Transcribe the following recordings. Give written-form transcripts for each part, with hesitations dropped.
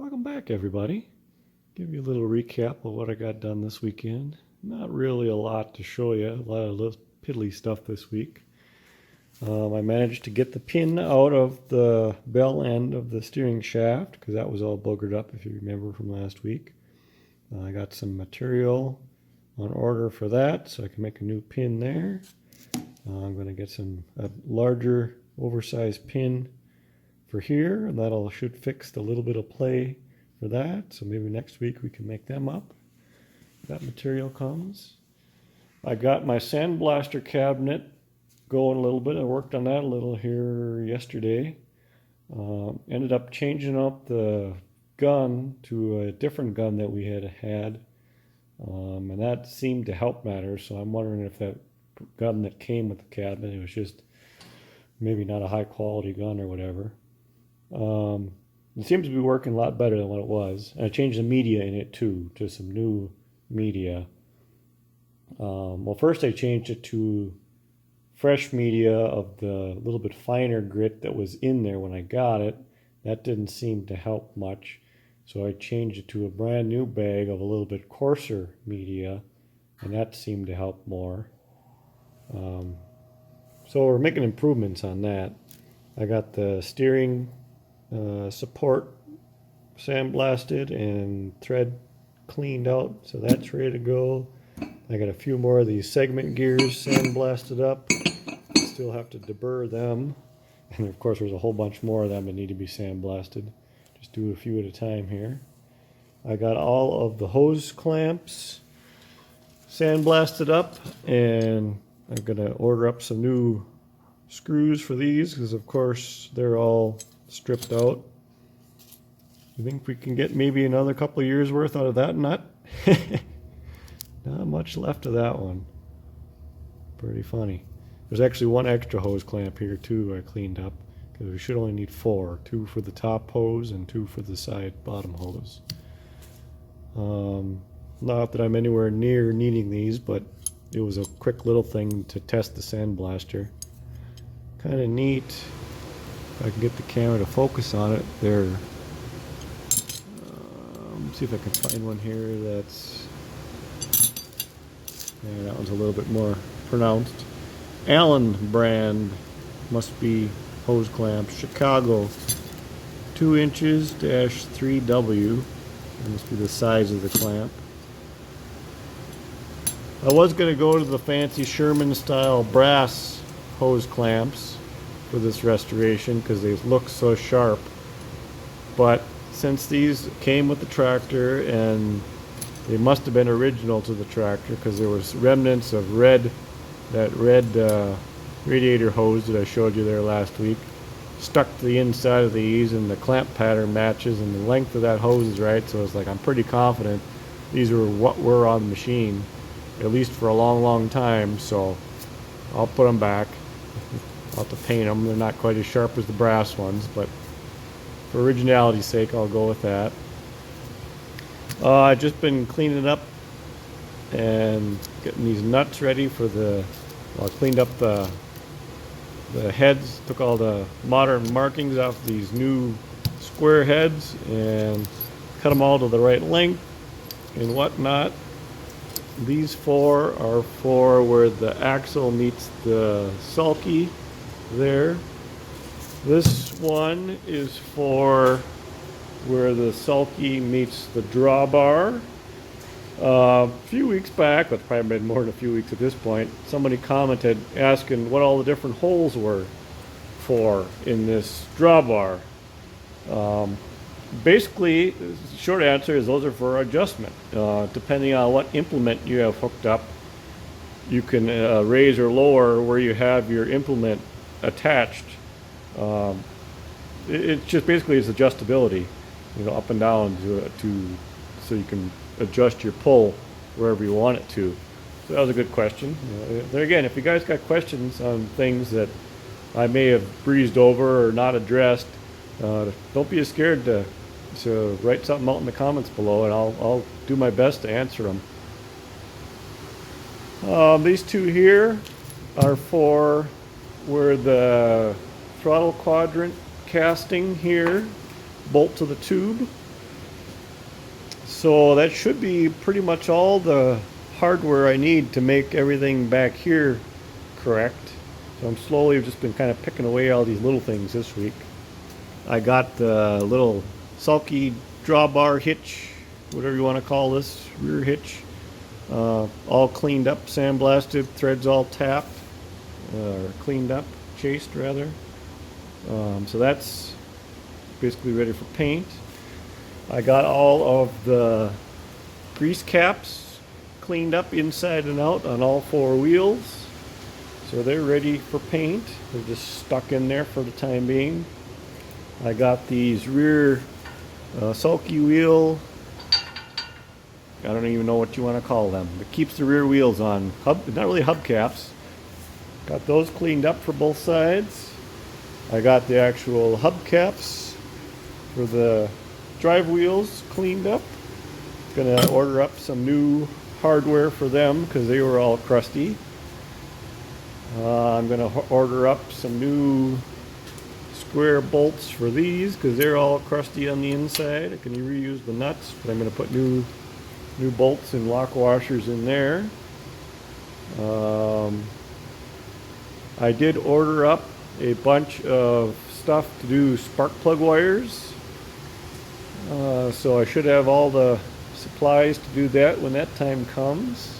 Welcome back, everybody. Give you a little recap of what I got done this weekend. Not really a lot to show you, a lot of little piddly stuff this week. I managed to get the pin out of the bell end of the steering shaft because that was all boogered up, if you remember from last week. I got some material on order for that, so I can make a new pin there. I'm going to get a larger oversized pin for here, and that'll should fix the little bit of play for that. So maybe next week we can make them up. That material comes. I got my sandblaster cabinet going a little bit. I worked on that a little here yesterday. Ended up changing up the gun to a different gun that we had. And that seemed to help matters. So I'm wondering if that gun that came with the cabinet, it was just maybe not a high quality gun or whatever. It seems to be working a lot better than what it was. And I changed the media in it too, to some new media. Well, first I changed it to fresh media of the little bit finer grit that was in there when I got it. That didn't seem to help much. So I changed it to a brand new bag of a little bit coarser media, and that seemed to help more. So we're making improvements on that. I got the steering support sandblasted and thread cleaned out, so that's ready to go. I got a few more of these segment gears sandblasted up. Still have to deburr them, and of course there's a whole bunch more of them that need to be sandblasted. Just do a few at a time here. I got all of the hose clamps sandblasted up, and I'm gonna order up some new screws for these because of course they're all stripped out. You think we can get maybe another couple of years worth out of that nut? Not much left of that one. Pretty funny. There's actually one extra hose clamp here too I cleaned up because we should only need 4. 2 for the top hose and 2 for the side bottom hose. Not that I'm anywhere near needing these, but it was a quick little thing to test the sandblaster. Kind of neat. If I can get the camera to focus on it there. See if I can find one here that's... Yeah, that one's a little bit more pronounced. Allen brand must be hose clamp. Chicago 2 inches -3W. That must be the size of the clamp. I was going to go to the fancy Sherman style brass hose clamps for this restoration because they look so sharp, but since these came with the tractor and they must have been original to the tractor because there was remnants of that red radiator hose that I showed you there last week stuck to the inside of these, and the clamp pattern matches and the length of that hose is right, so it's like I'm pretty confident these were what were on the machine at least for a long time. So I'll put them back. I'll have to paint them. They're not quite as sharp as the brass ones, but for originality's sake I'll go with that. I've just been cleaning up and getting these nuts ready for I cleaned up the heads, took all the modern markings off these new square heads and cut them all to the right length and whatnot. These 4 are for where the axle meets the sulky there. This one is for where the sulky meets the drawbar. A few weeks back, but probably been more than a few weeks at this point, somebody commented asking what all the different holes were for in this drawbar. Basically, the short answer is those are for adjustment. Depending on what implement you have hooked up, you can raise or lower where you have your implement attached. It's just basically it's adjustability, up and down so you can adjust your pull wherever you want it to. So that was a good question. There again, if you guys got questions on things that I may have breezed over or not addressed, don't be scared to write something out in the comments below, and I'll do my best to answer them. These 2 here are for where the throttle quadrant casting here bolt to the tube. So that should be pretty much all the hardware I need to make everything back here correct. So I'm slowly just been kind of picking away all these little things this week. I got the little sulky drawbar hitch, whatever you want to call this, rear hitch, all cleaned up, sandblasted, threads all tapped, or cleaned up, chased rather. So that's basically ready for paint. I got all of the grease caps cleaned up inside and out on all four wheels. So they're ready for paint. They're just stuck in there for the time being. I got these rear sulky wheel, I don't even know what you want to call them. It keeps the rear wheels on. Not really hubcaps. Got those cleaned up for both sides. I got the actual hubcaps for the drive wheels cleaned up. Gonna order up some new hardware for them because they were all crusty. I'm gonna order up some new square bolts for these because they're all crusty on the inside. I can reuse the nuts, but I'm gonna put new bolts and lock washers in there. I did order up a bunch of stuff to do spark plug wires. So I should have all the supplies to do that when that time comes.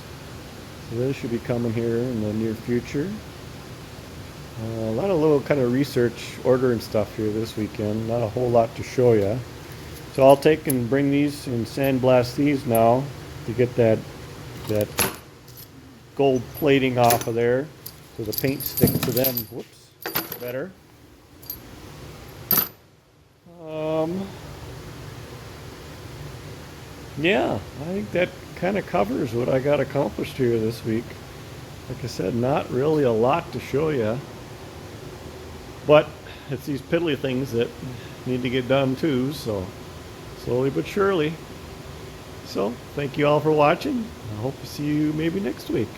So those should be coming here in the near future. A lot of little kind of research ordering stuff here this weekend. Not a whole lot to show you. So I'll take and bring these and sandblast these now to get that gold plating off of there so the paint sticks to them. Whoops, better. Yeah, I think that kind of covers what I got accomplished here this week. Like I said, not really a lot to show you, but it's these piddly things that need to get done too, so slowly but surely. So thank you all for watching. I hope to see you maybe next week.